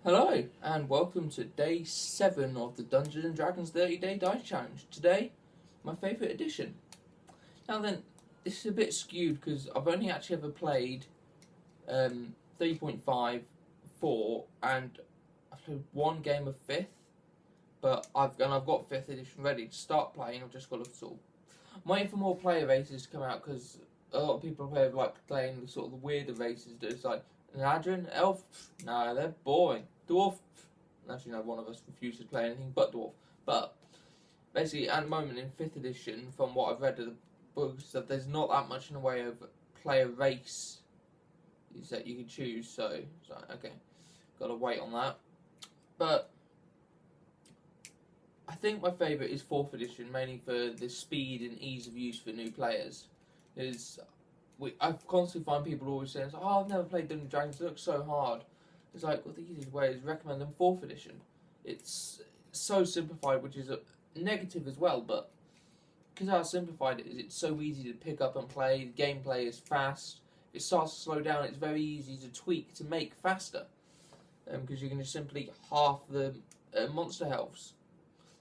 Hello, and welcome to day 7 of the Dungeons & Dragons 30-Day Dice Challenge. Today, my favourite edition. Now then, this is a bit skewed because I've only actually ever played 3.5, 4, and I've played one game of 5th, but I've got 5th edition ready to start playing. I've just got to sort of... I'm waiting for more player races to come out because a lot of people like playing the sort of the weirder races that it's like an Adrian, Elf, no, they're boring. Dwarf, actually no, one of us refused to play anything but Dwarf. But basically, at the moment in 5th edition, from what I've read of the books, that there's not that much in the way of player race that you can choose. So okay, got to wait on that. But I think my favourite is 4th edition, mainly for the speed and ease of use for new players. I constantly find people always saying, "Oh, I've never played Dungeons & Dragons. It looks so hard." It's like, well, the easiest way is recommend them 4th edition. It's so simplified, which is a negative as well, but because how simplified it is, it's so easy to pick up and play. The gameplay is fast. If it starts to slow down, it's very easy to tweak to make faster, because you can just simply half the monster healths.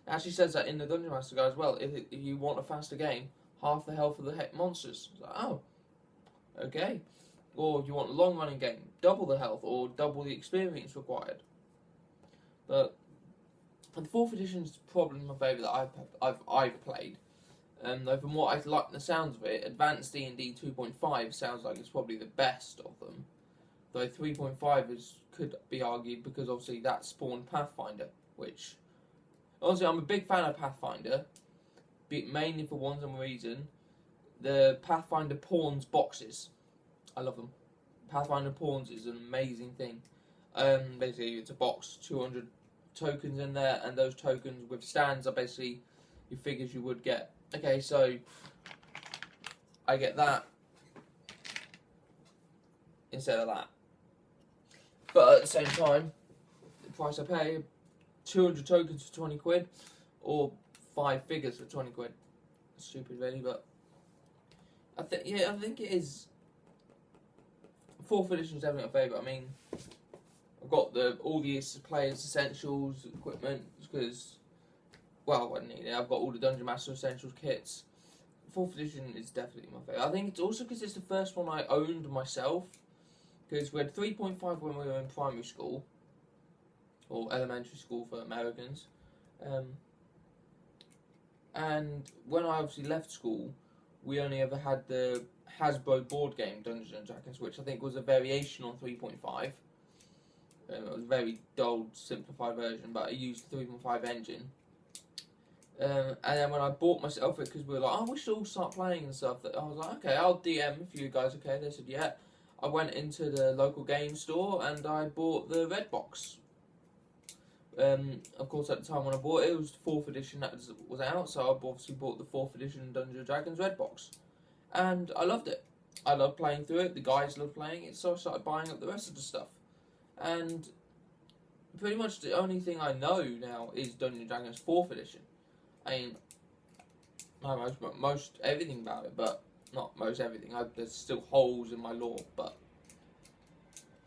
It actually says that in the Dungeon Master Guide as well. If you want a faster game, half the health of the monsters. It's like, oh, okay. Or if you want a long running game, double the health or double the experience required. But the 4th edition is probably my favourite that I've played. Though from what I like the sounds of it, Advanced D&D 2.5 sounds like it's probably the best of them. Though 3.5 could be argued because obviously that spawned Pathfinder, which honestly I'm a big fan of Pathfinder, mainly for one reason. The Pathfinder Pawns boxes. I love them. Pathfinder Pawns is an amazing thing. Basically, it's a box, 200 tokens in there, and those tokens with stands are basically your figures you would get. Okay, so I get that instead of that. But at the same time, the price I pay, 200 tokens for 20 quid, or 5 figures for 20 quid. Stupid really, but I think it is. 4th edition is definitely my favourite. I mean, I've got all the players' essentials, equipment, because, well, I don't need it. I've got all the Dungeon Master essentials kits. 4th edition is definitely my favourite. I think it's also because it's the first one I owned myself, because we had 3.5 when we were in primary school, or elementary school for Americans, and when I obviously left school, we only ever had the Hasbro board game Dungeons & Dragons, which I think was a variation on 3.5. It was a very dull, simplified version, but I used the 3.5 engine. And then when I bought myself it, because we were like, oh, we should all start playing and stuff, I was like, okay, I'll DM if you guys okay. They said, yeah. I went into the local game store and I bought the red box. Of course, at the time when I bought it, it was the 4th edition that was out, so I obviously bought the 4th edition Dungeons & Dragons red box. And I loved it. I loved playing through it, the guys loved playing it, so I started buying up the rest of the stuff. And pretty much the only thing I know now is Dungeons & Dragons 4th edition. I mean, I know most everything about it, but not most everything. There's still holes in my lore, but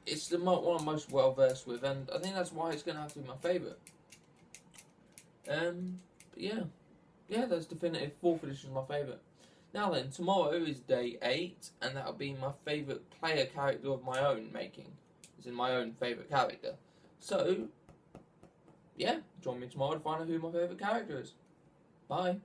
it's the one I'm most well versed with, and I think that's why it's going to have to be my favourite. That's definitive. 4th edition is my favourite. Now then, tomorrow is day 8, and that'll be my favourite player character of my own making. It's in my own favourite character. So, yeah, join me tomorrow to find out who my favourite character is. Bye.